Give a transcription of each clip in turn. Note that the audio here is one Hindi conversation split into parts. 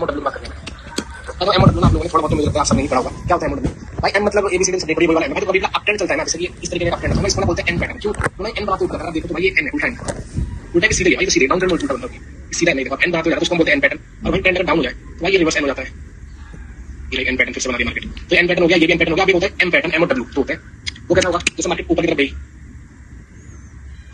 एमओडब्ल्यू बात करते हैं। तो एमओडब्ल्यू आप लोगों ने थोड़ा बहुत मुझे लगता है आप सब नहीं पढ़ा होगा। क्या होता है एमओडब्ल्यू? भाई एम मतलब एबीसीडी से देखो ये वाला है। तो कभी अप ट्रेंड चलता है ना, जैसे कि इस तरीके का अप ट्रेंड है, इसको ना बोलते हैं एन पैटर्न। क्यों? तो मैं एन बनाते हुए अगर देखो तो भाई ये एन है, उल्टा है। उल्टा के सीधे भाई, तो सीधे डाउन ट्रेंड उल्टा बनता है। सीधा नहीं देखो एन बनाते हुए तो उसको बोलते हैं एन पैटर्न। और वहीं ट्रेंड अगर डाउन हो जाए तो भाई ये रिवर्स एन हो जाता है। ये एन पैटर्न फिर से बना दिया मार्केट। तो एन पैटर्न हो गया, ये भी एन पैटर्न हो गया। अभी बोलते हैं एम पैटर्न एमओडब्ल्यू तो होता है। वो कैसा होगा? जैसे मार्केट ऊपर की तरफ गई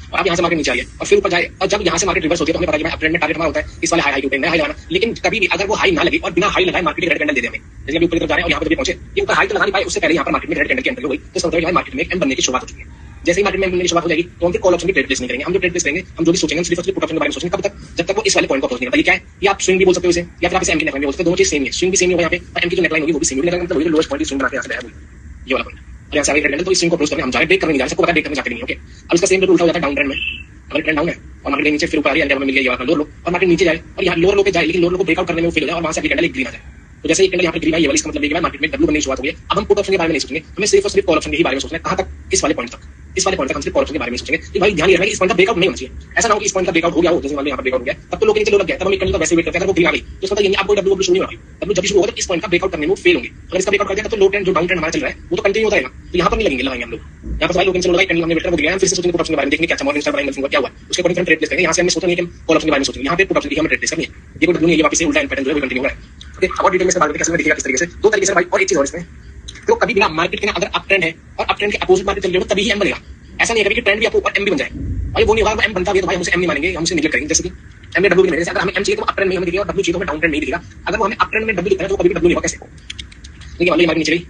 और अब यहाँ से मार्केट नीचे आई है और फिर ऊपर जाए, और जब यहाँ से मार्केट रिवर्स होती है तो हमें पता चला अप ट्रेंड में टारगेट हमारा होता है इस वाले हाई के ऊपर हाई लगाना। लेकिन कभी भी अगर वो हाई ना लगे और बिना हाई लगाए मार्केट रेड कैंडल दे दे हमें, जैसे अभी ऊपर की तरफ जा रहे हैं और यहाँ पर पहुंचे, ये ऊपर हाई तो लगा नहीं पाए, उससे पहले यहाँ पर मार्केट में रेड कैंडल की एंट्री हो गई, तो समझ लो मार्केट में एम बनने की शुरुआत हो चुकी है। जैसे ही मार्केट में बनने की शुरुआत हो जाएगी तो हम फिर कॉल ऑप्शन की ट्रेड प्लेस नहीं करेंगे। हम जो ट्रेड प्लेस करेंगे, हम जो भी सोचेंगे सिर्फ पुट ऑप्शन के बारे में सोचेंगे। कब तक? जब तक वो इस वाले पॉइंट को अप्रोच नहीं करता। ये क्या है? ये आप स्विंग भी बोल सकते हो इसे, या फिर आप इसे एम की नेकलाइन भी बोल सकते हो। दोनों चीज सेम है, स्विंग भी सेम होगा यहाँ पे और एम की जो नेकलाइन होगी वो भी सेम होगी। मतलब लोएस्ट पॉइंट स्विंग बनाते हैं यहाँ से ये वाला पॉइंट, और यहाँ से आगे ट्रेड तो इस स्विंग को अप्रोच करने हम जा रहे हैं, ब्रेक करने नहीं जा रहे, सबको पता है ब्रेक करने जाते नहीं। ओके, अब इसका सेम उल्टा हो जाता है डाउन ट्रेंड में। अगर ट्रेंड डाउन है और मार्केट नीचे फिर ऊपर आ रही है, हमें मिल गया ये वाला लोअर लो, और मार्केट नीचे जाए और यहाँ लोअर लो पे जाए, लेकिन लोअर लो को ब्रेकआउट करने में वो फेल हो जाए और वहां से कैंडल एक ग्रीन आ जाए। तो जैसे ये कैंडल यहाँ पे ग्रीन आई, ये वाली इसका मतलब ये कि मार्केट में डब्ल्यू बनने की शुरुआत हो गई। अब हम पुट ऑप्शन के बारे में नहीं सोचेंगे, हमें सिर्फ और सिर्फ कॉल ऑप्शन के ही बारे में सोचना है। कहां तक? इस वाले पॉइंट तक। इस वाले पॉइंट तक हम सिर्फ कॉल ऑप्शन के बारे में सोचेंगे कि भाई ध्यान रखना इस पॉइंट का ब्रेकआउट नहीं होना चाहिए। ऐसा ना हो कि इस पॉइंट का ब्रेकआउट हो गया हो, जैसे मान लो यहाँ पर ब्रेकआउट हो गया तब तो लोग नीचे लग गया, तब हम एक कैंडल का वैसे वेट करते हैं। अगर वो ग्रीन आ गई तो इसका मतलब ये आपको डब्ल्यू शुरू नहीं होगा। डब्ल्यू जब शुरू होगा तो इस पॉइंट का ब्रेकआउट करने में वो फेल होंगे। अगर इसका ब्रेकआउट कर दिया तो लो ट्रेंड जो डाउन ट्रेंड हमारा चल रहा है वो तो कंटिन्यू होता रहेगा, तो यहाँ पर नहीं लगेंगे, लगाएंगे हम लोग यहाँ पर। भाई लोग चलो कैंडल हमने वेट कर वो गया, फिर से सोचेंगे पुट ऑप्शन के बारे में, देखने क्या मॉर्निंग स्टार प्राइम क्या हुआ, उसके अकॉर्डिंग ट्रेड प्लेस करेंगे। यहाँ से हमने सोचा नहीं कि कॉल ऑप्शन के बारे में सोचेंगे, यहाँ पे पुट ऑप्शन की हमें ट्रेड प्लेस करनी है। ये कोई डब्ल्यू नहीं है, वापस से उल्टा पैटर्न जो है वो कंटिन्यू हो रहा है। ओके, अब और डिटेल में से बात करते हैं कैसे दिखेगा किस तरीके से। दो तरीके से भाई, और एक चीज और इसमें, तो कभी भी ना मार्केट के ना अगर अप ट्रेंड है और अप ट्रेंड के अपोजिट मार्केट चल रही हो तभी ही एम बनेगा। ऐसा नहीं है कि ट्रेंड भी आपको ऊपर एम भी बन जाए, भाई वो नहीं होगा। एम बनता भी तो भाई हमसे एम नहीं मानेंगे, हमसे निगलेक्ट करेंगे। जैसे कि एम में डब्ल्यू नहीं मिलेगा, अगर हमें एम चाहिए तो अप ट्रेंड में हमें दिखेगा और डब्ल्यू चाहिए तो हमें डाउन ट्रेंड नहीं दिखेगा। अगर वो हमें अप ट्रेंड में डब्ल्यू दिखता है तो कभी भी डब्ल्यू नहीं होगा। कैसे? देखिए मान लो मार्केट नीचे गई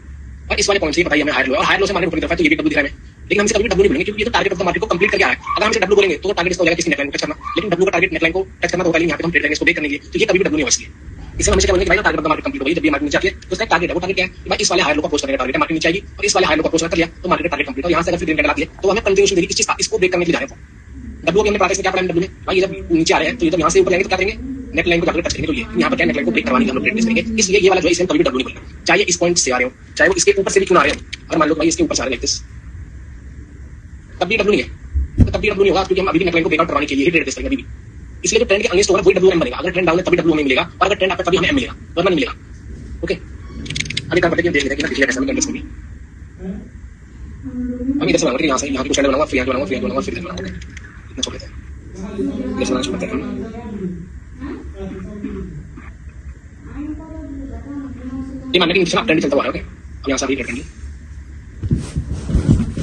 और इस वाले पॉइंट से बताइए हमें हायर लो, और हायर लो से मार्केट ऊपर की तरफ है तो ये भी डब्ल्यू दिख रहा है, लेकिन हमसे कभी डब्ल्यू नहीं बोलेंगे क्योंकि ये तो टारगेट ऑफ द मार्केट को कंप्लीट करके आ रहा है। अगर हमसे डब्ल्यू बोलेंगे तो टारगेट इसका हो जाएगा किसी नेकलाइन को टच करना, लेकिन डब्ल्यू का टारगेट नेकलाइन को टच करना तो होगा नहीं, यहाँ पे हम ट्रेड करेंगे इसको ब्रेक करने के लिए, तो ये कभी भी डब्ल्यू नहीं होगा। इसलिए इसमें हमेशा क्या बोलेंगे भाई target of the market complete हो गई। जब ये मार्केट नीचे आती है तो उसका टारगेट है, वो टारगेट क्या है भाई इस वाले हायर लो को अप्रोच करने का टारगेट है। मार्केट नीचे आएगी और इस वाले हायर लो को अप्रोच कर लिया तो मार्केट टारगेट कंप्लीट हो। यहाँ से अगर फिर ग्रीन कैंडल आती है तो हमें कंटिन्यूएशन देगी इस चीज का, इसको ब्रेक करने के लिए जा रहे हैं। डब्ल्यू के हमने प्राइस में क्या प्लान डब्ल्यू में भाई, जब नीचे आ रहे हैं तो ये जब यहाँ से ऊपर जाएंगे तो क्या करेंगे, नेकलाइन को जाकर टच करेंगे। तो ये यहाँ पर क्या नेकलाइन को ब्रेक करवाने की हम लोग ट्रेड प्लेस करेंगे। इसलिए ये वाला जो है इसे कभी भी डब्ल्यू नहीं बोलेगा, चाहे इस पॉइंट से आ रहे हो चाहे वो इसके ऊपर से भी क्यों आ रहे हो। अगर मान लो भाई इसके ऊपर से आ रहे हैं तब भी डब्ल्यू नहीं है, तो तब भी डब्ल्यू नहीं होगा क्योंकि हम अभी भी नेकलाइन को ब्रेकआउट करवाने के लिए ट्रेड प्लेस करेंगे अभी भी। इसलिए जो ट्रेंड के अगेंस्ट होगा वही डब्ल्यू एम बनेगा। अगर ट्रेंड डाउन है तभी डब्ल्यू हमें मिलेगा और अगर ट्रेंड अप है तभी हमें एम मिलेगा, वरना नहीं मिलेगा। ओके, अभी काम करते हैं, देख लेते हैं कि दिखेगा कैसा भी कैंडल्स में। हम इधर से बनाएंगे, यहाँ से यहाँ की कुछ कैंडल बनाऊंगा, फिर यहाँ बनाऊंगा, फिर यहाँ बनाऊंगा, फिर इधर बनाऊंगा। इतना सोच लेते हैं, जैसे बनाना शुरू करते हैं। ये मानने की नीचे ट्रेंड चलता हुआ है। ओके, अब यहाँ से अभी ट्रेड करेंगे,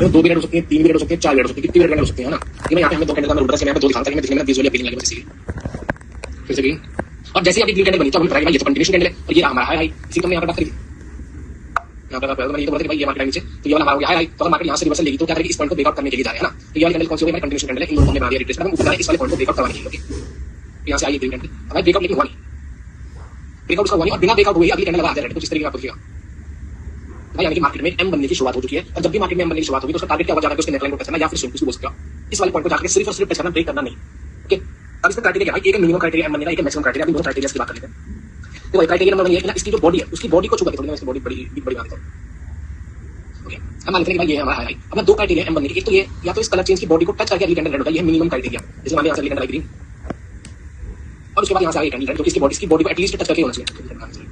दो भी रेड हो सकती है, तीन भी रेड हो सकती है, चार रेड हो सकती है, कितनी रेड हो सकती है ना। ये यहाँ पे हमें दो कैंडल का मैं उल्टा से मैं दो दिखाता हूं, मैं दिखने में 20 वाली अपीलिंग लगी बस इसीलिए। फिर से ग्रीन, और जैसे अभी ग्रीन कैंडल बनी तो हम ट्राई भाई ये कंटिन्यूएशन कैंडल है और ये हमारा हाई हाई, इसी को हमने यहाँ पर बात करी थी। यहाँ पर मैंने ये तो बोला था भाई ये मार्केट नीचे तो ये वाला हमारा हो गया हाई हाई, तो मार्केट यहाँ से रिवर्सल लेगी तो क्या करेगी, इस पॉइंट को ब्रेकआउट करने के लिए जा रहे हैं ना। तो ये वाली कैंडल कौन सी होगी, कंटिन्यूएशन कैंडल है। इन लोगों ने बना दिया रिट्रेस, हम ऊपर इस वाले पॉइंट को ब्रेकआउट करवाने के लिए। ओके, यहाँ से आई ग्रीन कैंडल, हमारा ब्रेकआउट लेकिन हुआ नहीं, ब्रेकआउट उसका हुआ नहीं और बिना ब्रेकआउट हुई अगली कैंडल लगा दे रहे हैं। तो इस तरीके का आपको दिखेगा भाई, यानी कि मार्केट में एम बनने की शुरुआत हो चुकी है। और जब भी मार्केट में एम बनने की शुरुआत होगी तो उसका टारगेट क्या हो जाएगा, उसके नेकलाइन को टच करना या फिर स्विंग बोल सकते हो। इस वाले पॉइंट को जाकर सिर्फ और सिर्फ टच करना, ब्रेक करना नहीं। ओके, अब इसका क्राइटेरिया क्या है, एक मिनिमम क्राइटेरिया एम बनने का, एक मैक्सिमम क्राइटेरिया। अभी दो क्राइटेरिया की बात कर लेते हैं। तो भाई क्राइटेरिया नंबर 1 ये है कि इसकी जो बॉडी है उसकी बॉडी को छू करके थोड़ी मैं इसकी बॉडी बड़ी मानता हूं। ओके, हम मानते हैं कि भाई ये हमारा हाई। अब मैं दो क्राइटेरिया एम बनने के, एक तो ये या तो इस कलर चेंज की बॉडी को टच करके अगली कैंडल रेड होगा, ये मिनिमम क्राइटेरिया। जैसे मान लिया यहाँ से कैंडल ग्रीन और उसके बाद यहाँ से आगे कैंडल रेड, जो इसकी बॉडी को एटलीस्ट टच करके होना चाहिए,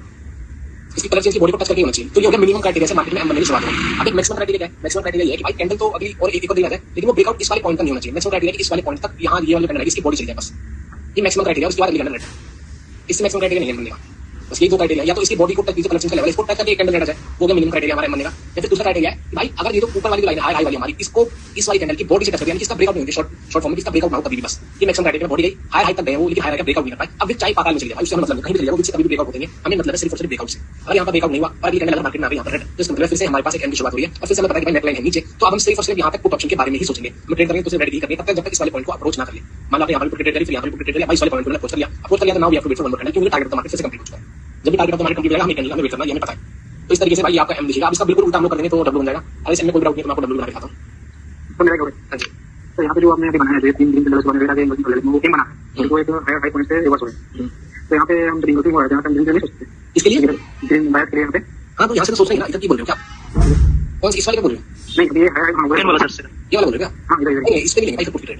इसकी कलर चेंज की बॉडी को टच करके होना चाहिए। तो ये हो गया मिनिमम क्राइटेरिया से मार्केट में एम बनने की शुरुआत होगी। अब एक मैक्सिमम क्राइटेरिया क्या है, मैक्सिमम क्राइटेरिया ये है कि भाई कैंडल तो अगली और एक दिन आ जाए लेकिन वो ब्रेकआउट इस वाले पॉइंट तक नहीं होना चाहिए। मैक्सिमम क्राइटेरिया इस वाले पॉइंट तक यहाँ ये वाली कैंडल इसकी बॉडी चली जाए बस, ये मैक्सिमम क्राइटेरिया। उसके बाद अगली कैंडल रेड, इससे मैक्सिमम क्राइटेरिया नहीं बनेगा। बस ये दो क्राइटेरिया, या तो इसकी बॉडी को टच कलर चेंज का लेवल इसको टच करके कैंडल रेड आ जाए, वो मिनिमम क्राइटेरिया हमारा बनेगा। या फिर दूसरा क्राइटेरिया है भाई अगर ये तो ऊपर वाली लाइन है हाई वाली हमारी, इसको इस वाली कैंडल की बॉडी से टच करके इसका ब्रेकआउट नहीं होगी, शॉर्ट फॉर्म में इसका ब्रेकआउट ना हो कभी भी। बस ये मैक्सिमम क्राइटेरिया बॉडी गई हाई तक गए वो, लेकिन हाई का ब्रेकआउट नहीं कर पाए। अब चाहे पाताल में चले जाए उससे हमें मतलब कहीं भी चले जाए, वो कभी भी ब्रेकआउट होते हैं, हमें मतलब सिर्फ और सिर्फ ब्रेकआउट से। अगर यहाँ पर ब्रेकआउट नहीं हुआ और अगली कैंडल अगर मार्केट में आ गई यहाँ पर रेड, तो इसका मतलब फिर से हमारे पास एक एम की शुरुआत हुई है और फिर से हमें पता है कि नेकलाइन है नीचे, तो अब हम सिर्फ और सिर्फ यहाँ तक पुट ऑप्शन के बारे में ही सोचेंगे। हम ट्रेड करेंगे तो सिर्फ रेड ही करेंगे तब तक जब तक इस वाले पॉइंट को अप्रोच ना कर ले। मान लो यहाँ पर ट्रेड करी, फिर यहाँ पर ट्रेड करी, भाई इस वाले पॉइंट को अप्रोच कर लिया तो now we have to wait for one more candle, क्योंकि टारगेट ऑफ द मार्केट फिर से कंप्लीट हो चुका है। जब भी target of the market complete होगा हमें कैंडल हमें वेट करना, ये हमें पता है। तो इस तरीके से भाई आपका एम दिखेगा। अब इसका बिल्कुल उल्टा हम लोग कर देंगे तो डब्ल्यू बन जाएगा। अब इस एम में कोई डाउट नहीं, तो मैं आपको डब्ल्यू बना के दिखाता हूं। तो मेरा क्या होगा, हां जी, तो यहाँ पे जो आपने अभी बनाया है तीन कैंडल्स बने हुए आगे वो एम बना, तो एक हाई पॉइंट से रिवर्स हो गया। तो यहाँ पे हम ग्रीन को हो रहा है, हम ग्रीन नहीं सोचते इसके लिए ग्रीन बाय करिए यहाँ पे। हां, तो यहाँ से सोच रहे हैं ना, इधर की बोल रहे हो क्या, कौन सी इस वाले का बोल रहे हो? नहीं, ये हाई वाला सर से ये वाला बोल रहे हो क्या? हां, इधर इस पे नहीं लेंगे, इधर पुट ट्रेड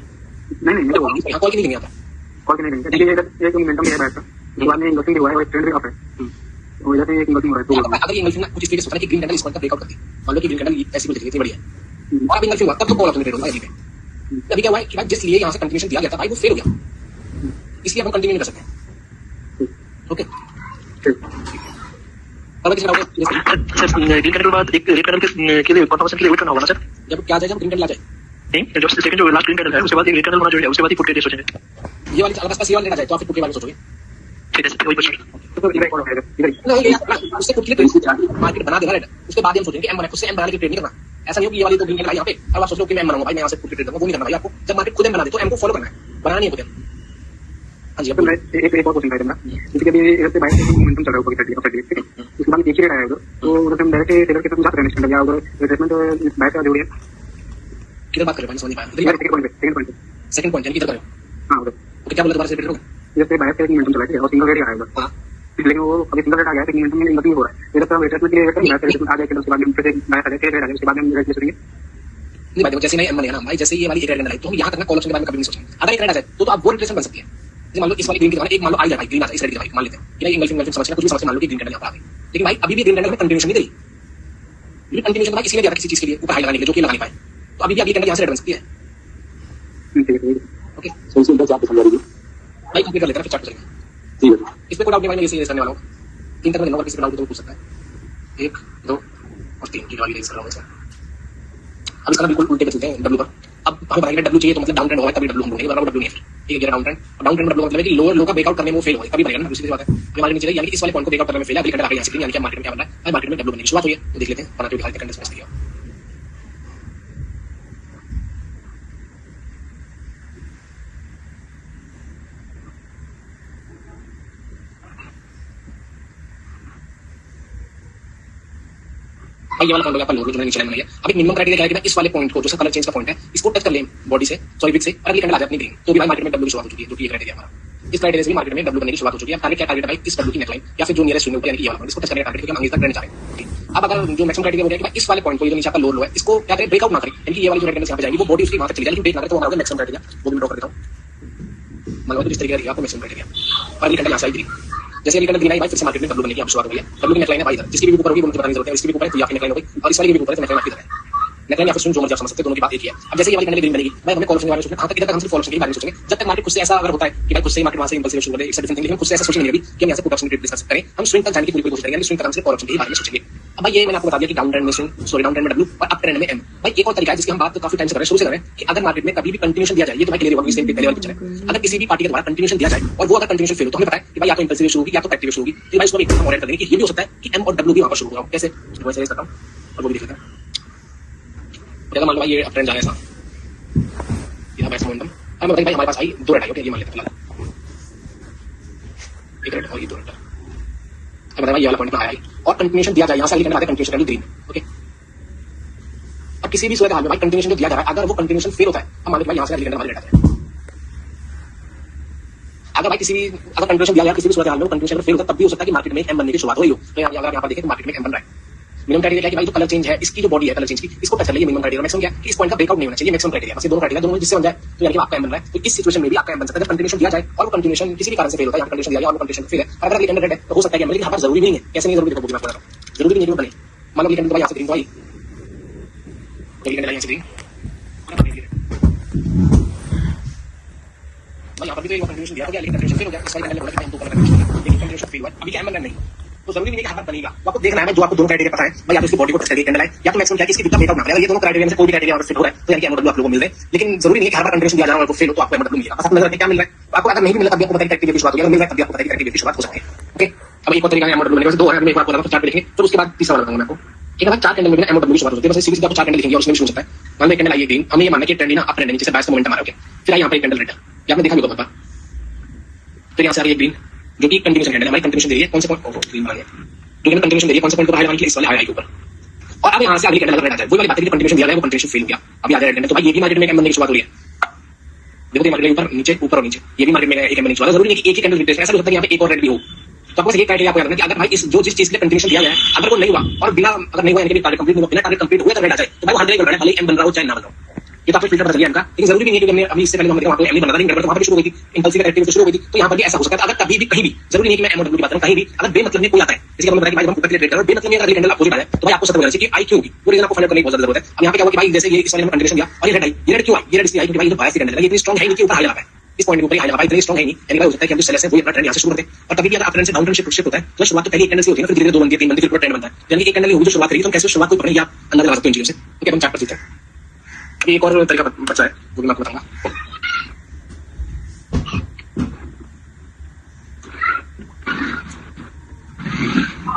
नहीं नहीं, मैं तो यहाँ कॉल की नहीं लेंगे, आता कॉल की नहीं लेंगे, ये एक मोमेंटम है बैठ का बाद में इंगल्फिंग जो है वो ट्रेंड भी अप है, तो वजह से एक इंगल्फिंग हो रहा है। तो अगर ये इंगल्फिंग ना कुछ इस तरीके से होता है कि ग्रीन कैंडल इस पॉइंट का ब्रेकआउट करती है, मान लो कि ग्रीन कैंडल ऐसी कुछ दिख रही थी बढ़िया, और अब इंगल्फिंग हुआ तब तो कॉल ऑप्शन ट्रेड होगा एनी पे। अभी क्या हुआ है कि भाई जिस लिए यहाँ से कंटिन्यूएशन दिया गया था भाई वो फेल हो गया, इसलिए हम कंटिन्यू नहीं कर सकते। ओके अब किसी डाउट है सर ग्रीन कैंडल बाद एक रेड कैंडल के लिए कंफर्मेशन के लिए वेट करना होगा ना सर? जब क्या आ जाए, जब ग्रीन कैंडल आ जाए नहीं, जो सेकंड जो लास्ट ग्रीन कैंडल है उसके बाद एक रेड कैंडल होना चाहिए, उसके बाद ही पुट के सोचेंगे। ये वाली अगर पास ये वाली लेना जाए तो आप फिर पुट के बारे में सोचोगे। ठीक है सर, वही क्वेश्चन। तो इधर कौन होगा इधर? नहीं उससे पुट के लिए मार्केट बना देगा रेड, उसके बाद हम सोचेंगे कि एम बनाए, उससे एम बनाने की ट्रेड नहीं करना। ऐसा नहीं हो कि ये वाली तो ग्रीन कैंडल यहाँ पे अब आप सोच लो कि मैं एम बनाऊंगा भाई, मैं यहाँ से पुट के ट्रेड करूंगा, वो नहीं करना भाई आपको। जब मार्केट खुद एम बना दे तो एम को फॉलो करना है, बनाना नहीं है खुद। हाँ जी, अब मैं एक और क्वेश्चन था जैसे कि अभी इधर से बाइक का मोमेंटम चल रहा है ऊपर की साइड, ठीक है, उसके बाद एक ही रेट आया उधर, तो उधर हम डायरेक्ट टेलर के साथ बात करने लगे, उधर रिप्लेसमेंट बाइक का जोड़ी है। किधर बात कर रहे हैं समझ नहीं पाया। सेकंड पॉइंट यानी किधर करो। हाँ उधर ओके क्या बोला दोबारा से रिपीट करोगे? जैसे बाइक का मोमेंटम चला है और सिंगल रेट आया उधर, हाँ लेकिन वो अभी सिंगल रेट आ गया है, मोमेंटम में इंगल्फिंग हो रहा है। इधर पर रिप्लेसमेंट के लिए आ गया, उसके बाद में फिर बाइक आ गया, रेट आ गया, उसके बाद में रेट लेंगे। नहीं भाई देखो, जैसे नहीं एम बनेगा ना भाई, जैसे ये वाली एक रेड कैंडल आई तो हम यहाँ तक ना कॉल ऑप्शन के बारे में कभी नहीं सोचेंगे। अगर एक रेड आ जाए तो आप वो रिप्लेसमेंट बन सकती है। जैसे मान लो इस वाली ग्रीन की जगह एक मान लो आ जाए भाई ग्रीन आ जाए, इस रेड की जगह मान लेते हैं कि भाई इंगल्फिंग समझना कुछ भी समझ मान लो कि ग्रीन कैंडल यहाँ पर आ गई, लेकिन भाई अभी भी ग्रीन कैंडल में कंटिन्यूएशन नहीं दी। ये कंटिन्यूएशन भाई इसलिए दिया था किसी चीज के लिए ऊपर हाई लगाने के लिए जो कि लगा नहीं पाए, तो अभी भी अभी कैंडल यहाँ से रेड बन सकती है। ओके सो इसमें क्या समझ रही है भाई कंप्लीट कर लेते हैं फिर चार्ट करेंगे। ठीक है, इस पे कोई डाउट नहीं भाई, मैं इसे करने वाला हूँ। 3 तक में नंबर किसी पे डाउट तो पूछ सकता है। 1 2 और 3 की वाली रेस कर रहा हूँ इसमें। अब इसका बिल्कुल उल्टे पे चलते हैं डब्ल्यू पर। अब हमें बताइए डब्ल्यू चाहिए तो मतलब डाउन ट्रेंड होगा तभी डब्ल्यू हम ढूंढेंगे, वरना डब्ल्यू नहीं है। ठीक है, डाउन ट्रेंड डब्ल्यू मतलब है कि लोअर लो का ब्रेकआउट करने में वो फेल होगा, तभी बनेगा ना, दूसरी बात है। हमारे नीचे यानी कि इस वाले पॉइंट को ब्रेकआउट करने में फेल है, अगली कैंडल आगे यहाँ से यानी कि मार्केट में क्या बन रहा है, मार्केट में डब्ल्यू बनने की शुरुआत हुई है, तो देख लेते हैं बनाते हुए कैंडल स्पेस किया। भाई ये वाला पॉइंट होगा अपन लोगों जो नीचे लाइन बनाई है। अब एक मिनिमम क्राइटेरिया क्या है कि भाई इस वाले पॉइंट को जो कलर चेंज का पॉइंट है इसको टच कर लें बॉडी से, सॉरी विक से, और अगली कैंडल आ जाए अपनी ग्रीन, तो भी भाई मार्केट में डब्ल्यू की शुरुआत हो चुकी है, जो कि ये क्राइटेरिया हमारा। इस क्राइटेरिया से मार्केट में डब्ल्यू बनने की शुरुआत हो चुकी है। टारगेट क्या टारगेट है भाई इस डब्ल्यू की नेकलाइन या फिर जो नियरेस्ट शून्य यानी कि ये वाला इसको टच करने का टारगेट, क्योंकि हम आगे तक ट्रेंड चाह रहे हैं। अब अगर जो मैक्सिमम क्राइटेरिया हो गया कि भाई इस वाले पॉइंट को जो नीचे आपका लोअर लो है इसको क्या करें ब्रेकआउट ना करें, यानी कि ये वाली जो रेड कैंडल यहाँ पे जाएगी वो बॉडी उसकी वहां तक चली जाए, लेकिन ब्रेक ना करे, तो हमारा मैक्सिमम क्राइटेरिया वो भी ड्रॉ कर देता हूं। मतलब इस तरीके का आपको मैक्सिमम क्राइटेरिया और अगली कैंडल यहाँ से आई ग्रीन, जैसे अगली कैंडल ग्रीन आई भाई फिर से मार्केट में डब्ल्यू बनने की शुरुआत हो गई है। डब्ल्यू की नेकलाइन है भाई इधर, जिसकी भी ऊपर होगी वो मुझे बताने की जरूरत है, इसकी भी ऊपर है तो यहाँ की नेकलाइन हो गई, और इस वाली भी ऊपर है तो नेकलाइन आपकी है। नेकलाइन या फिर स्विंग जो मर्जी आप समझ सकते हैं, दोनों की बात एक ही है। अब जैसे ये वाली कैंडल ग्रीन बनेगी भाई हमें कॉल ऑप्शन के बारे में सोचना, कहां तक इधर तक हम सिर्फ कॉल ऑप्शन के बारे में सोचेंगे, जब तक मार्केट खुद से ऐसा अगर होता है कि भाई खुद से मार्केट वहां से इंपल्सिव शुरू करे, इट्स डिफरेंट थिंग, लेकिन खुद से ऐसा सोचेंगे नहीं अभी कि हम यहाँ से पुट ऑप्शन ट्रेड डिस्कस करें, हम स्विंग तक जाने की पूरी कोशिश करेंगे, यानी स्विंग तक हम सिर्फ कॉल ऑप्शन के बारे में सोचेंगे। अब भाई ये मैंने आपको बता दिया कि डाउन ट्रेंड में स्विंग, सॉरी डाउन ट्रेंड में डब्ल्यू और अप ट्रेंड में एम। भाई एक और तरीका है जिसकी हम बात काफी टाइम से कर रहे हैं, शुरू से कर रहे हैं कि अगर मार्केट में कभी भी कंटिन्यूएशन दिया जाए, ये तो भाई क्लियर होगा, इससे पहले वाली पिक्चर है। अगर किसी भी पार्टी के द्वारा कंटिन्यूएशन दिया जाए और वो अगर कंटिन्यूएशन फेल हो तो हमें पता है कि भाई या तो इंपल्सिव शुरू होगी या तो एक्टिव शुरू होगी, तो भाई इसको भी हम और ऐड कर देंगे कि ये भी हो सकता है कि एम और डब्ल्यू भी वहां पर शुरू होगा। कैसे वैसे करता हूं और वो भी देख लेते हैं। अगर मान लो भाई ये अप ट्रेंड जा रहा है ऐसा, ये अब ऐसा मोमेंटम, अब मैं भाई हमारे पास आई दो रेड आई, ओके ये मान लेते हैं फिलहाल एक रेड और ये दो रेड। अब भाई ये वाला पॉइंट में आया और कंटिन्यूएशन दिया जाए, यहाँ से अगली कैंडल आते हैं कंटिन्यूएशन वैल्यू ग्रीन, ओके। अब किसी भी सूरत हाल में भाई कंटिन्यूएशन जो दिया जा रहा है अगर वो कंटिन्यूएशन फेल होता है हम मान लेते हैं यहाँ से अगली कैंडल हमारी रेड आते हैं। अगर भाई किसी भी अगर कंटिन्यूएशन दिया जाए किसी भी सूरत हाल में कंटिन्यूएशन फेल होता है तब भी हो सकता है कि मार्केट में एम बनने की शुरुआत हो रही हो। तो अगर यहाँ पर देखें तो मार्केट में एम बन रहा है। मिनिमम क्राइटेरिया कि भाई जो कलर चेंज है इसकी जो बॉडी है कलर चेंज की इसको टच कर ले, मिनिमम क्राइटेरिया। मैक्सिमम क्या कि इस पॉइंट का ब्रेकआउट नहीं होना चाहिए, मैक्सिमम क्राइटेरिया बस ये दोनों क्राइटेरिया दोनों जिससे बन जाए तो यानी कि आपका एम बन रहा है। तो इस सिचुएशन में भी आपका एम बन सकता है जब कंटिन्यूएशन दिया जाए और वो कंटिन्यूएशन किसी भी कारण से फेल होता है, यहाँ कंटिन्यूएशन दिया जाए और वो कंटिन्यूएशन फेल है, अगर अगली कैंडल रेड है तो हो सकता है कि लेकिन यहाँ पर जरूरी नहीं है, कैसे नहीं जरूरी, देखो मैं बता रहा हूँ जरूरी नहीं है बने। मान लो अगली कैंडल यहाँ से ग्रीन तो आई, अगली कैंडल यहाँ से ग्रीन यहाँ पर भी तो एक कंटिन्यूएशन दिया हो गया, लेकिन कंटिन्यूएशन फेल हो गया, इस वाली कैंडल बोला कि हम दो कलर कंटिन्यूएशन, लेकिन कंटिन्यूएशन फेल हुआ अभी क्या एम बनना नहीं, तो जरूरी नहीं है कि हर बार बनेगा। तो आपको देखना है जो आपको दोनों क्राइटेरिया पता है भाई, या तो इसकी बॉडी को टच करके कैंडल है या तो मैक्सिमम क्या कि इसकी ब्रेकआउट ना करे। अगर ये दोनों क्राइटेरिया में से कोई भी क्राइटेरिया फिट हो रहा है तो यानी कि एमडब्ल्यू आप लोगों को मिल रहे हैं, लेकिन जरूरी नहीं है कि हर बार कंटिन्यूएशन दिया जा रहा है और फेल हो तो आपको एमडब्ल्यू मिलेगा। बस आप नजर रखें क्या मिल रहा है आपको, अगर नहीं भी मिला तब आपको पता है एक्टिविटी की शुरुआत होगी, अगर मिल रहा है तब आपको पता है एक्टिविटी की शुरुआत हो सकती है, ओके। अब एक और तरीका है एमडब्ल्यू मिलेगा, दो है, मैं एक बार बोला था चार्ट पे देखेंगे तो उसके बाद तीसरा वाला बताऊंगा मैं आपको। एक बार चार कैंडल में एमडब्ल्यू की शुरुआत होती है, बस सीरीज आपको चार कैंडल लिखेंगे और उसमें भी शुरू होता है। मान लो कैंडल आई ग्रीन, हमें ये मानना है कि ट्रेंड ना अप ट्रेंड नीचे से बायस का मोमेंटम आ रहा है, ओके। फिर यहाँ पर एक कैंडल रेड या आपने देखा भी होगा, फिर यहाँ से आ रही है ग्रीन जो कि कंटिन्यूएशन कैंडल है, हमारी कंटिन्यूएशन दे रही है कौन से पॉइंट ग्रीन बना है जो कि कंटिन्यूएशन दे रही है कौन से पॉइंट को बाहर लगाने के लिए इस वाले आई के ऊपर। और अब यहाँ से अगली कैंडल रेड आ जाए, वो वाली बात है कि कंटिन्यूएशन दिया है वो कंटिन्यूएशन फेल हो गया, अभी आ जाए रेड। तो भाई ये भी मार्केट में एम बनने की शुरुआत हो रही है, देखो ये मार्केट ऊपर नीचे ऊपर और नीचे, ये भी मार्केट में एक एम बनने की शुरुआत। जरूरी नहीं कि एक ही कैंडल रिप्लेस, ऐसा हो सकता है यहाँ पे एक और रेड भी हो। तो आपको ये क्राइटेरिया आपको याद रखना कि अगर भाई इस जो जिस चीज के लिए कंटिन्यूएशन दिया गया है अगर वो नहीं हुआ और बिना अगर नहीं हुआ यानी कि टारगेट कंप्लीट नहीं हुआ, बिना टारगेट कंप्लीट हुआ तो रेड आ जाए तो भाई 100 का रेड भले एम बन रहा हो चाहे ना बन रहा हो, ये तो आपको फिल्टर पता चल गया इनका, लेकिन जरूरी नहीं है कि हमने अभी इससे पहले हमने वहां पे एमडी बना था, लेकिन वहां पे शुरू हो गई थी इंपल्सिव एक्टिविटी शुरू हो गई थी, तो यहाँ पर भी ऐसा हो सकता है। अगर कभी भी कहीं भी, जरूरी नहीं कि मैं एमओडब्ल्यू की बात करूं, कहीं भी अगर बेमतलब में कोई आता है, जैसे हमने बताया कि भाई हम ऊपर के लिए ट्रेड कर रहे हैं, बेमतलब में अगर कैंडल अपोजिट आया तो भाई आपको सतर्क रहना चाहिए कि आई क्यों होगी, वो रीजन आपको फाइंड आउट करने की बहुत ज्यादा जरूरत है। अब यहाँ पे क्या हुआ कि भाई जैसे ये इस वाले में कंडीशन दिया और ये रेड आई, ये रेड क्यों आई, ये रेड इसलिए आई क्योंकि भाई ये बायस कैंडल है, ये इतनी स्ट्रांग है नहीं कि ऊपर हाई लगा है, इस पॉइंट के ऊपर हाई लगा, इतनी स्ट्रांग है नहीं, यानी भाई हो सकता है कि हम जो सेलर्स हैं वो अपना ट्रेंड यहाँ से शुरू करते हैं, और कभी भी अगर आप ट्रेंड से डाउन ट्रेंड शिफ्ट होता है तो शुरुआत तो पहले एक कैंडल से होती है, फिर धीरे-धीरे 2 बनती है, 3 बनती है, फिर ट्रेंड बनता है, यानी एक कैंडल होगी जो शुरुआत करेगी, तो कैसे शुरुआत को पकड़ेंगे आप अंदाजा लगा सकते हो इन चीजों से। ठीक है, हम चार्ट पर चलते हैं। अभी एक और तरीका बचा है वो भी मैं आपको बताऊंगा।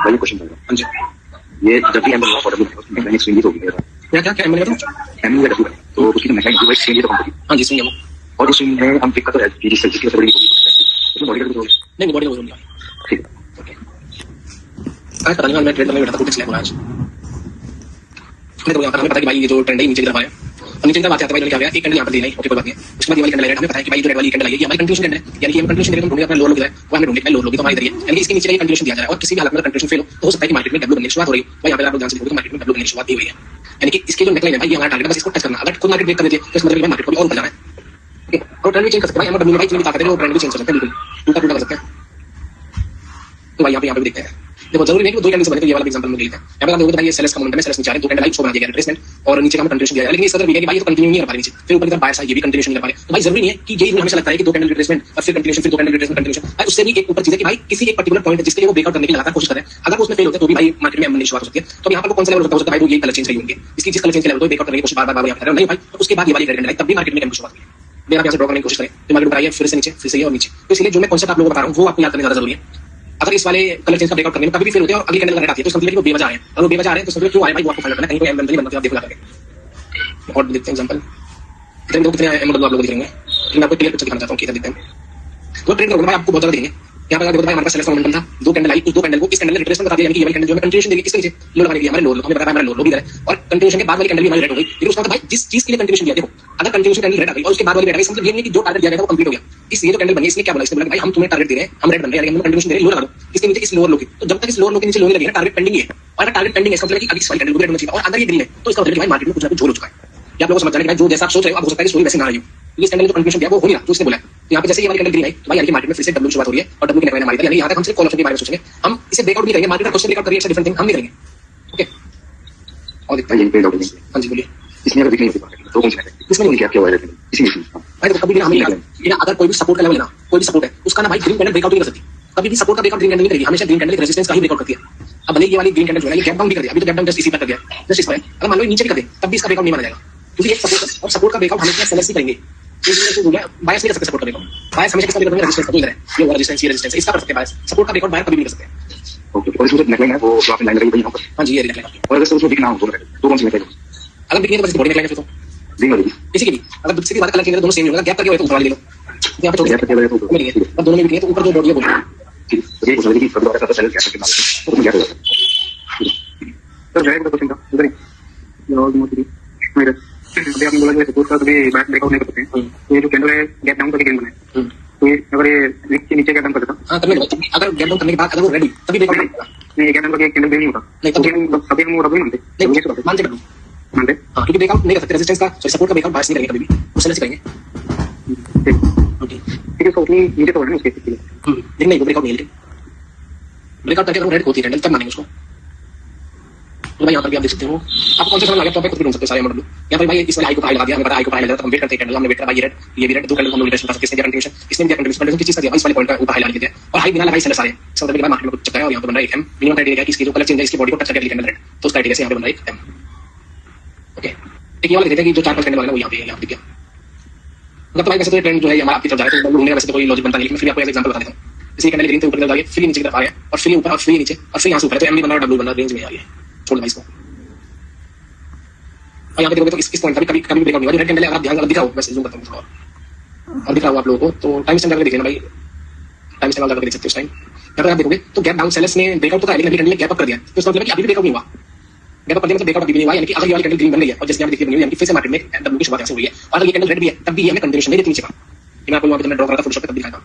वही क्वेश्चन था। हाँ जी, ये जब भी एमएल ऑफ ऑर्डर में मैंने स्विंग तो होगी क्या क्या क्या एमएल तो एमएल का डब्ल्यू तो उसकी तो मैंने जो स्विंग तो कंपनी हाँ जी, सुनिए वो और उस स्विंग में हम पिक करते हैं कि सेल्स की सबसे बड़ी तो बॉडी का तो नहीं बॉडी वो नहीं ठीक है। आज पता नहीं मैं ट्रेड में बैठा था, कुछ स्लैब हो रहा है आज। मैं तो यहाँ पर हमें पता है कि भाई ये जो ट्रेंड है नीचे की तरफ आया, और नीचे की तरफ आते आते भाई क्या गया, एक कैंडल यहाँ पर दी नहीं, ओके कोई बात नहीं। उसके बाद ये वाली कैंडल है, हमें पता है कि भाई जो रेड वाली कैंडल आई है ये हमारी कंटिन्यूएशन कैंडल है, यानी कि हम कंटिन्यूएशन देखें तो ढूंढेंगे अपना लोअर लो है वो हमें ढूंढेंगे लोअर लो भी तो हमारी इधर है, यानी कि इसके नीचे का कंटिन्यूएशन दिया जा रहा है, और किसी भी हालत में कंटिन्यूएशन फेल हो तो सकता है कि मार्केट में डब्ल्यू बनने की शुरुआत हो रही है। भाई यहाँ पे आप लोग जान सकते हो कि मार्केट में डब्ल्यू बनने की शुरुआत हुई है, यानी कि इसके जो नेकलाइन है भाई ये हमारा टारगेट है, बस इसको टच करना। अगर खुद मार्केट ब्रेक कर देती है तो इसका मतलब मार्केट को और ऊपर जाना है। और ट्रेंड भी चेंज कर सकते हैं भाई, हमारा डब्ल्यू भाई इतनी ताकत है वो ट्रेंड भी चेंज कर सकते हैं, बिल्कुल उल्टा कर सकते हैं। तो भाई यहाँ पे भी देखते हैं, देखो जरूरी नहीं कि दो कैंडल से बने, तो ये वाला एग्जांपल में लेते हैं। यहाँ पे आप देखोगे भाई ये सेलर्स का मोमेंटम है, सेलर्स नीचे आ रहे हैं, दो कैंडल लाइट शो बना दिया गया रिट्रेसमेंट, और नीचे का हम कंटिन्यूएशन दिया है, लेकिन इस तरह भी है कि भाई ये तो कंटिन्यू नहीं कर पा रही नीचे, फिर ऊपर की तरफ बायर्स है ये भी कंटिन्यूएशन नहीं कर पा रहे। तो भाई जरूरी नहीं है कि यही रूल हमेशा लगता है कि दो कैंडल रिट्रेसमेंट और फिर कंटिन्यूएशन, फिर दो कैंडल रिट्रेसमेंट कंटिन्यूएशन, भाई उससे भी एक ऊपर चीज है कि भाई किसी एक पर्टिकुलर पॉइंट जिसके लिए वो ब्रेकआउट करने की लगातार कोशिश करें, अगर उसमें फेल होता है तो भी भाई मार्केट में बनने की शुरुआत हो सकती है। तो यहाँ पर कौन सा लेवल हो सकता है भाई, वो ये कलर चेंज करेंगे होंगे, इसकी जिस कलर चेंज के लेवल तो ब्रेकआउट करने की कोशिश बार-बार यहाँ कर रहे हो नहीं भाई, तो उसके बाद ये वाली कैंडल आई तब भी मार्केट में कैंडल शुरुआत हुई। मेरा यहाँ से ड्रॉ करने की कोशिश करें तो मार्केट ऊपर आई है, फिर से नीचे, फिर से ये और नीचे, तो इसलिए जो मैं कॉन्सेप्ट आप लोगों को बता रहा हूँ वो आपको याद करना ज्यादा जरूरी है। अगर इस वाले कलर चेंज का ब्रेकआउट करने में कभी भी फेल होते हैं और अगली कैंडल रेड आती है तो समझ लीजिए वो बेवजह है, और वो बेवजह आ रहे हैं तो समझ लो क्यों आए भाई वो आपको फाइंड करना है, कहीं कोई एम नहीं बनता, आप देखो जाकर। और देखते हैं एग्जांपल, इधर देखो कितने एम आप लोग दिखेंगे, मैं आपको क्लियर पिक्चर दिखाना चाहता हूँ कि इधर देखते हैं तो ट्रेड करोगे भाई आपको बहुत ज्यादा देंगे। यहाँ पर देखो भाई हमारे पास सेलेक्ट मोमेंटम था, दो कैंडल आई, उस दो कैंडल को इस कैंडल ने रिट्रेसमेंट बता दिया, यानी कि ये वाली कैंडल जो है कंटिन्यूएशन देगी किसके नीचे लो लगाने के लिए हमारे लो हमें बताया हमारा लो भी इधर है, और कंटिन्यूएशन के बाद वाली कैंडल भी हमारी रेड हो गई। लेकिन उसका भाई जिस चीज के लिए कंटिन्यूएशन दिया, देखो अगर कंटिन्यूएशन कैंडल रेड आ गई और उसके बाद वाली रेड आ गई, मतलब ये नहीं कि जो टारगेट दिया गया था वो कंप्लीट हो गया, इसलिए जो कैंडल बनी इसने क्या बोला, इसने बोला भाई हम तुम्हें टारगेट दे रहे हैं, हम रेड बन रहे हैं, हम कंटिन्यूएशन दे रहे हैं, लो लगा दो इसके नीचे इस लोअर लो की, तो जब तक इस लोअर लो के नीचे लो नहीं लगेगा टारगेट पेंडिंग है, और अगर टारगेट पेंडिंग है इसका मतलब है कि अभी इस वाली कैंडल को रेड होना चाहिए, और अगर ये ग्रीन है तो इसका मतलब है कि भाई मार्केट में कुछ ना कुछ झोल हो चुका है। ये आप लोगों को समझ जाना है कि भाई जो जैसा आप सोच रहे हो आप हो सकता है कि स्टोरी वैसे ना रही हो, इस कैंडल जो कंक्लूजन दिया वो हो नहीं रहा जो उसने बोला। तो यहाँ पे जैसे ये वाली कैंडल ग्रीन आई तो भाई यानी कि मार्केट में फिर से डब्ल्यू शुरुआत हो रही है, और डब्ल्यू की नेकलाइन हमारी, यानी यहाँ तक हम सिर्फ कॉल ऑप्शन के बारे में सोचेंगे, हम इसे ब्रेकआउट नहीं करेंगे, मार्केट का क्वेश्चन ब्रेकआउट करिए, डिफरेंट थिंग हम नहीं करेंगे। ओके और देखते हैं, हाँ जी बोलिए। इसमें अगर दिखने तो कौन सी है इसमें नहीं क्या हुआ है इसी में भाई देखो कभी भी हमें बिना अगर कोई भी सपोर्ट का लेवल ना कोई भी सपोर्ट है उसका ना भाई ग्रीन कैंडल ब्रेकआउट नहीं कर सकती, कभी भी सपोर्ट का ब्रेकआउट ग्रीन कैंडल नहीं करेगी, हमेशा ग्रीन कैंडल रेजिस्टेंस का ही ब्रेकआउट करती है। अब भले ये वाली ग्रीन कैंडल जो है ये गैप डाउन भी कर दिया, अभी तो गैप डाउन जस्ट इसी पर कर दिया, जस्ट इस पर अगर मान लो नीचे भी कर दे तब भी इसका ब्रेकआउट नहीं माना जाएगा, क्योंकि एक सपोर्ट और सपोर्ट का ब्रेकआउट हमेशा सेलर्स ही करेंगे, बायस नहीं कर सकते सपोर्ट का ब्रेकआउट, बायस हमेशा किसका ब्रेकआउट रेजिस्टेंस का है, ये वाला रेजिस्टेंस ये रेजिस्टेंस इसका कर सकते हैं बायस, सपोर्ट का ब्रेकआउट बायर कभी नहीं कर सकते। ओके और इसमें नेकलाइन है वो जो आपने लाइन लगाई यहाँ पर, हाँ जी ये नेकलाइन, और अगर उसमें दिखना हो तो कौन सी नेकलाइन अगर दिखने तो बस बॉडी नेकलाइन है, फिर तो ग्रीन वाली किसी की भी अगर किसी की बात कलर चेंज दोनों सेम होगा, गैप करके तो ऊपर वाली ले लो, यहाँ पे छोड़ गैप करके तो मिलेंगे और दोनों में भी तो ऊपर जो बॉडी है बोलो ठीक है। ये समझ लीजिए कि कभी बार ऐसा सेल गैप करके मार तो क्या होगा सर जाएगा क्वेश्चन था उधर ही और मोटी मेरे अभी आपने बोला कि सपोर्ट का कभी बैक ब्रेकआउट नहीं कर सकते हैं, तो ये जो कैंडल है गैप डाउन करके कैंडल है, तो ये अगर ये नीचे गैप डाउन कर देता हाँ तभी अगर गैप डाउन करने के बाद अगर वो रेडी तभी ब्रेकआउट नहीं गैप डाउन करके कैंडल भी नहीं होता, नहीं तभी हम वो रब नहीं मानते नहीं मानते कर मानते हाँ क्योंकि ब्रेकआउट नहीं कर सकते, रेजिस्टेंस का सपोर्ट का ब्रेकआउट बायस नहीं करेंगे कभी भी, उससे नहीं करेंगे ठीक है। तो उतनी नीचे तो है उसके लेकिन नहीं ब्रेकआउट नहीं, लेकिन ब्रेकआउट करके अगर रेड होती है कैंडल तब मानेंगे उसको। तो भाई यहाँ पर भी आप देख सकते हो, आपको कौन सा समझ आ गया तो आप खुद भी ढूंढ सकते हो सारे मॉडल। यहाँ पर भाई इस वाले हाई को हाई लगा दिया, हमें पता हाई को हाई लगा तो हम वेट करते हैं कैंडल, हमने वेट करा भाई ये रेड ये भी रेड, दो कैंडल हम लोग रिलेशन कर सकते हैं, इसने कंटिन्यूएशन इसने भी कंटिन्यूएशन किस चीज का दिया इस वाले पॉइंट का ऊपर हाई लगा दिया, और हाई बिना लगाई सेलर्स आ रहे हैं, इसका मतलब मार्केट में कुछ चक्कर है, और यहाँ पे बन रहा है एक एम मिनिमम क्राइटेरिया कि इसकी जो कलर चेंज है इसकी बॉडी को टच करके कैंडल रेड, तो उस क्राइटेरिया से यहाँ पे बन रहा है एम। ओके एक ये वाला देखते हैं कि जो चार पांच कैंडल वाला वो यहाँ पे दिख गया। मतलब भाई वैसे तो ट्रेंड जो है हमारा आपकी तरफ जा रहा है, तो ढूंढने का वैसे तो कोई लॉजिक बनता नहीं, लेकिन फिर आपको एग्जांपल बता देता हूँ। जैसे कैंडल ग्रीन से ऊपर जा रही है, फिर नीचे की तरफ आ रहा है, और फिर ऊपर और फिर नीचे और फिर यहाँ से ऊपर है, तो एम भी बन रहा है, डब्ल्यू बन रहा है, रेंज में आ रही है, छोड़ दो इसको। और यहाँ पे देखोगे तो इस पॉइंट का भी कभी ब्रेकआउट नहीं हुआ, रेड कैंडल अगर आप ध्यान दिखाओ वैसे जूम करता हूँ और दिखाओ आप लोगों को, तो टाइम स्टैम्प करके देख लेना भाई, टाइम स्टैम्प करके देख सकते हो उस टाइम। यहाँ पर आप देखोगे तो गैप डाउन सेलर्स ने ब्रेकआउट तो था, लेकिन अभी कैंडल गैप अप कर दिया, तो इसका मतलब है कि अभी भी ब्रेकआउट नहीं हुआ, गैप अप कर दिया मतलब ब्रेकआउट अभी नहीं हुआ, यानी कि अगर ये वाली कैंडल ग्रीन बन गई है और जैसे यहाँ देखिए बनी हुई है, यानी कि फिर से मार्केट में डब्ल्यू की शुरुआत यहाँ से हुई है, और अगर ये कैंडल रेड भी है तब भी हमें कंटिन्यूएशन नहीं देती नीचे का। मैं आपको यहाँ पे ड्रॉ करा था फोटोशॉप पे तब दिखाया था,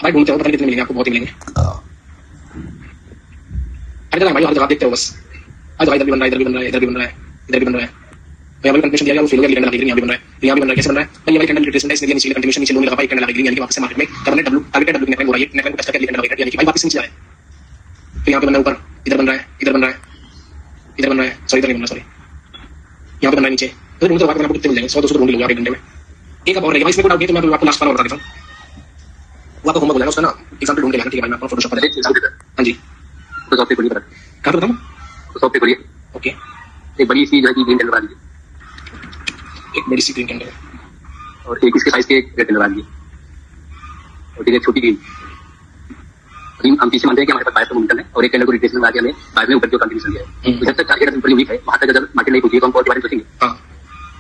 भाई ढूंढते हो पता नहीं कितने मिलेंगे आपको, बहुत ही मिलेंगे। अरे भाई और जवाब देखते हो बस, आज भाई इधर भी बन रहा है, इधर भी बन रहा है, इधर भी बन रहा है, इधर भी बन रहा है, तो यहाँ पे कंटिन्यूशन दिया गया वो फेल हो गया, कैंडल लगी यहाँ भी बन रहा है, तो यहाँ भी बन रहा है, कैसे बन रहा है भाई, ये वाली कैंडल रिट्रेसमेंट है, इसने दिया नीचे कंटिन्यूशन, नीचे लो में लगा भाई, कैंडल लगी यानी कि वापस से मार्केट में करने डब्ल्यू टारगेटेड डब्ल्यू नेकलाइन हो रहा है, नेकलाइन को टच करके कैंडल लगा यानी कि भाई वापस नीचे आ रहा है। तो यहाँ पे बन रहा है ऊपर, इधर बन रहा है, इधर बन रहा है, इधर बन रहा है, सॉरी इधर नहीं बन रहा, सॉरी यहाँ पे बन रहा है नीचे, तो ढूंढते आपको कितने मिल जाएंगे, 100-200 ढूंढ लूंगा एक घंटे में। एक अब और रहेगा, इसमें कोई डाउट नहीं तो मैं आपको लास्ट वाला बता देता हूँ, वो आपको होमवर्क हो जाएगा उसका ना एग्जांपल ढूंढ के लाना, ठीक है भाई मैं आपको फोटोशॉप पर हाँ जी तो सॉफ्टवेयर खोलिए, कहाँ पे बताऊँ, तो सॉफ्टवेयर खोलिए, ओके एक बड़ी सी जो है कि ग्रीन कैंडल बना लीजिए एक बड़ी सी ग्रीन कैंडल और एक इसके साइज के रेड कैंडल बना लीजिए और ठीक है छोटी ग्रीन। हम पीछे मानते हैं कि हमारे पास 500 मोमेंटम है और एक कैंडल को रिट्रेसमेंट लगा के हमें 5 में ऊपर की ओर कंटिन्यूशन दिया है, तो जब तक टारगेट ऊपर वीक है वहां तक अगर मार्केट नहीं पहुंची तो हम और के बारे में सोचेंगे। हाँ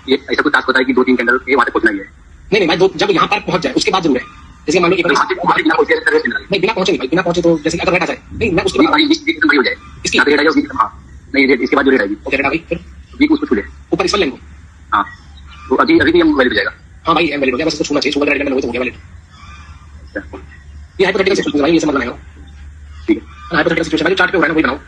ये ऐसा कुछ टास्क होता है कि 2-3 कैंडल के वहां तक पहुंचना ही है। नहीं भाई, जब यहाँ पर पहुंच जाए उसके बाद जरूर है, जैसे मान लो एक बिना पहुंचे नहीं बिना पहुंचे नहीं भाई, बिना पहुंचे तो जैसे अगर रेट आ जाए नहीं मैं उसके बाद बड़ी हो जाए इसकी रेट आ जाए हाँ नहीं रेट इसके बाद जो रेट आएगी ओके रेट आ गई फिर वीक उसको छू ले ऊपर इस वाले को हाँ तो अभी अभी भी हम वैलिड हो जाएगा। हाँ भाई एम वैलिड हो गया, बस इसको छूना चाहिए, छूकर रेट कैंडल हो तो हो गया वैलिड। ये हाइपोथेटिकल सिचुएशन भाई, ये समझ में आएगा ठीक है। हाइपोथेटिकल सिचुएशन भाई, चार्ट पे हो रहा है ना वही बनाओ।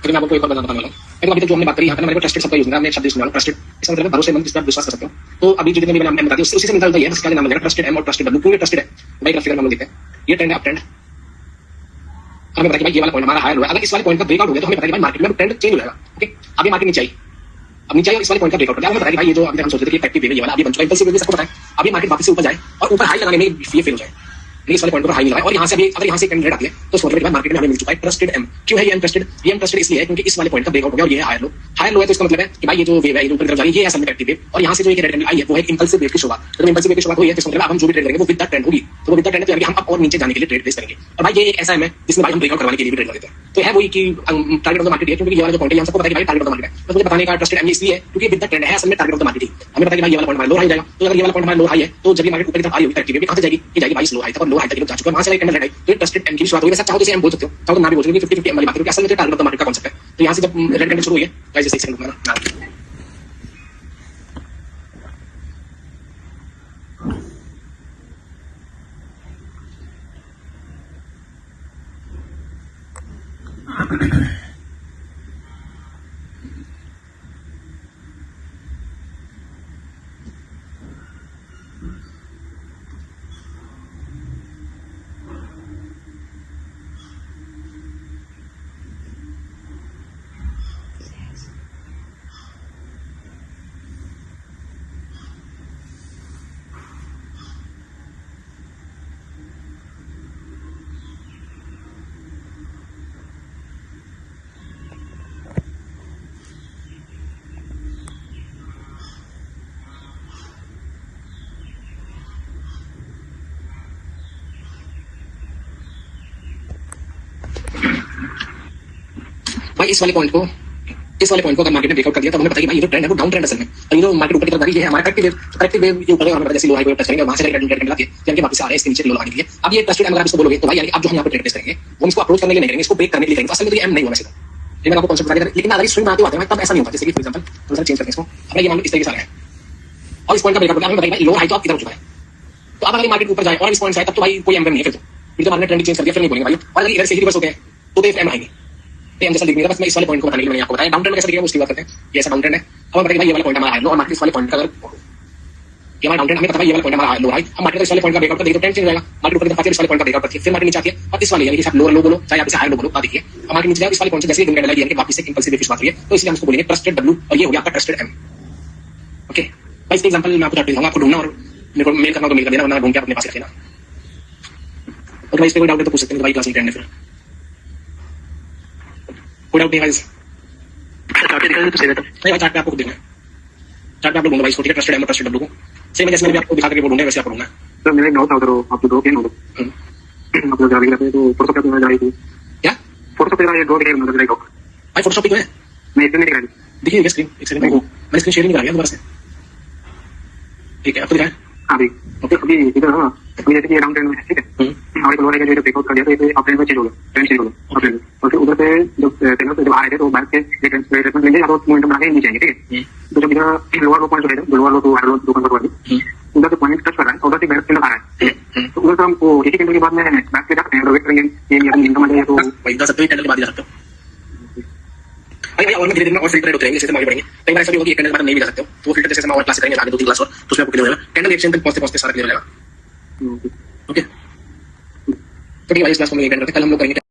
लेकिन मैं आपको एक बार बताने वाला हूँ, लेकिन अभी तक जो हमने बात करी यहाँ पे मेरे को ट्रस्टेड सबका यूज होगा, मैं शब्द यूज ट्रस्टेड इसका मतलब भरोसेमंद, जिस पर आप विश्वास कर सकते हो। तो अभी जो जितने भी मैंने बता दिया उसी से मिलता जुलता ही है, इसका नाम है ट्रस्टेड एम और ट्रस्टेड डब्ल्यू, क्यों ट्रस्टेड है भाई ग्राफिकल हम देखते हैं, ये ट्रेंड है अप ट्रेंड, हमें पता है कि भाई ये वाला पॉइंट हमारा हायर हुआ है, अगर इस वाले पॉइंट का ब्रेकआउट हो गया तो हमें पता है कि भाई मार्केट में ट्रेंड चेंज हो जाएगा। ओके अभी मार्केट नीचे आई, अब नीचे आई और इस वाले पॉइंट का ब्रेकआउट हो गया, हमें पता है कि भाई ये जो अभी हम सोच रहे थे कि इफेक्टिव वे ये वाला अभी बन चुका है, इंपल्सिव वे सबको पता है, अभी मार्केट वापस से ऊपर जाए और ऊपर हाई लगाने में ये फेल हो जाए, लेकिन इस वाले पॉइंट पर हाई नहीं लगा और यहाँ से अभी अगर यहाँ से कैंडल आती है तो सोच रहे मार्केट में हमें मिल चुका है ट्रस्टेड एम। क्यों है ये एम ट्रस्टेड? ये एम ट्रस्टेड इसलिए है क्योंकि इस वाले पॉइंट का ब्रेकआउट हो गया और ये है हायर लो है, तो इसका मतलब है कि भाई ये जो वेव है ये ऊपर तरफ जा रही है, ये असल में इफेक्टिव वेव, और यहाँ से जो एक रेड कैंडल आई है वो है इंपल्सिव वेव की शुरुआत। तो इंपल्सिव वेव की शुरुआत हुई है, तो मतलब हम जो भी ट्रेड करेंगे वो विद द ट्रेंड होगी, तो वो विद द ट्रेंड है, हम अप और नीचे जाने के लिए ट्रेड प्लेस करेंगे। और भाई ये एक ऐसा है जिसमें भाई हम ब्रेकआउट करवाने के लिए भी ट्रेड कर देते हैं, तो है वही कि टारगेट ऑफ द मार्केट है, क्योंकि ये वाला जो पॉइंट है हम सबको पता है कि भाई टारगेट ऑफ द मार्केट है, बस मुझे बताने का ट्रस्टेड एम इसलिए क्योंकि विद द ट्रेंड है, असल में टारगेट ऑफ द मार्केट है, हमें पता है कि भाई ये वाला पॉइंट हमारा लो हाई जाएगा, तो अगर ये वाला पॉइंट हमारा लो हाई है तो जब ये मार्केट ऊपर की तरफ आई होगी इफेक्टिव वेव कहां से जाएगी, ये जाएगी भाई लो हाई तक, और लो हाई तक जा चुका है, वहां से कैंडल रेड आई तो ट्रस्टेड एम की शुरुआत हुई। वैसे चाहो तो एम बोल सकते हो, चाहो तो ना भी बोल सकते हो, 50-50 एम वाली बात है, क्योंकि असल में टारगेट ऑफ द मार्केट का कांसेप्ट है। तो यहाँ से जब रेड कैंडल शुरू हुई है गाइस, जैसे 1 सेकंड रुकना ना, भाई इस वाले पॉइंट को अगर मार्केट ने ब्रेकआउट कर दिया तो हमें पता है कि भाई ये जो ट्रेंड है वो डाउन ट्रेंड असल में, और ये जो मार्केट ऊपर की तरफ जा रही है हमारा करेक्टिव वेव ये ऊपर हमें पता है जैसे लो हाई को टच करेंगे वहां से रेड कैंडल आती है, यानी कि वापस आ रहे हैं इसके नीचे लो लगाने के लिए। अब ये ट्रस्टेड एम अगर आप इसको बोलोगे तो भाई यानी अब जो हम यहाँ पे ट्रेड प्लेस करेंगे वो इसको अप्रोच करने के लिए नहीं करेंगे, इसको ब्रेक करने के लिए करेंगे, असल में तो ये एम नहीं होगा वैसे तो, ये मैं आपको कॉन्सेप्ट बता देता, लेकिन अगर स्विंग बनाते होते हैं तब ऐसा नहीं होगा। जैसे कि फॉर एग्जांपल थोड़ा सा चेंज करते हैं इसको, अब ये मान लो इस तरीके से आ रहा है और इस पॉइंट का ब्रेकआउट हमें बताइए लो हाई तो आप इधर हो चुका है, तो अब अगर मार्केट ऊपर जाए और इस पॉइंट से आए तब तो भाई कोई एम नहीं है, फिर तो मार्केट ट्रेंड चेंज कर दिया, फिर नहीं बोलेंगे भाई, और अगर इधर से ही रिवर्स होते हैं तो एम आएंगे। हम जैसा दिखेगा, बस मैं इस वाले पॉइंट को बताने के लिए मैंने आपको बताया डाउन ट्रेंड कैसा दिखेगा उसकी बात करते हैं। ये ऐसा डाउन ट्रेंड है, अब हम बताएंगे भाई ये वाला पॉइंट हमारा हाई लो और मार्केट इस वाले पॉइंट का अगर ये हमारा डाउन ट्रेंड हमें पता है ये वाला पॉइंट हमारा लो हाई, हम मार्केट इस वाले पॉइंट का ब्रेकआउट कर देंगे तो ट्रेंड चेंज हो जाएगा, मार्केट ऊपर की तरफ आती है इस वाले पॉइंट का ब्रेकआउट करती है, फिर मार्केट नीचे आती है और इस वाले यानी कि आप लोअर लो बोलो चाहे आप इसे हाई लो बोलो, बात देखिए अब मार्केट नीचे जाए इस वाले पॉइंट से जैसे ही कैंडल यानी कि वापस से इंपल्सिव वेव की शुरुआत हुई है, तो इसलिए हम इसको बोलेंगे ट्रस्टेड डब्ल्यू और ये हो गया आपका ट्रस्टेड एम। ओके भाई इसका एग्जांपल मैं आपको चार्ट दिखाऊंगा, आपको ढूंढना और मेरे को मेल करना तो मेल कर देना, वरना ढूंढ के अपने पास रख लेना। और भाई इस पे कोई डाउट है तो पूछ सकते हैं, भाई क्लास में ट्रेंड है फिर कोई डाउट नहीं गाइस, चार्ट दिखा दे तो सही रहता है। भाई चार्ट पे आपको खुद देखना है, चार्ट पे आप लोग ढूंढो भाई इसको, ठीक है ट्रस्टेड एम ट्रस्टेड डब्ल्यू को, सेम जैसे मैंने आपको दिखा करके वो ढूंढे वैसे आपको ढूंढना है। सर मेरा एक डाउट था उधर आपको दो केन हो गए आप लोग जाने के लिए तो फोटो क्या जा रही थी क्या फोटो पे ये दो दिखे मतलब लाइक भाई फोटोशॉप क्यों है मैं इसमें नहीं दिखा देखिए स्क्रीन एक सेकंड मैं स्क्रीन शेयर नहीं कर रहा दोबारा से, ठीक है आपको दिखाएं। हाँ भाई ओके अभी इधर हाँ अभी जैसे कि डाउन ट्रेंड में है, ठीक है और एक लोअर है जो ब्रेकआउट कर दिया तो ये अप ट्रेंड में चेंज हो गया, ट्रेंड चेंज हो गया अप ट्रेंड, और फिर उधर से जब ट्रेंड से जब आए थे तो बैक के रिट्रेसमेंट लेंगे या तो मोमेंटम बना के नीचे आएंगे, ठीक है। तो जब इधर लोअर लो पॉइंट है, lower low to higher low to convert वाली उधर से पॉइंट टच कर रहा है, उधर से बैक कैंडल आ रहा है, ठीक है। तो उधर से हम वो एक ही कैंडल के बाद में बैक पे जाते हैं, वेट करेंगे ये इनकम आ जाए तो भाई 10 कैंडल के बाद जा सकते हो। भाई भाई और में धीरे धीरे और फिल्टर होते रहेंगे, जैसे हम आगे बढ़ेंगे। कई बार ऐसा भी होगा कि एक कैंडल के बाद नहीं भी जा सकते हो, तो वो फिल्टर जैसे हम और क्लास करेंगे आगे 2-3 क्लास और, तो उसमें आपको क्लियर हो जाएगा। कैंडल रिएक्शन तक पहुंचते पहुंचते सारा क्लियर हो जाएगा। ओके, तो ठीक है भाई, इस क्लास को हम यहीं एंड करते हैं। कल हम लोग करेंगे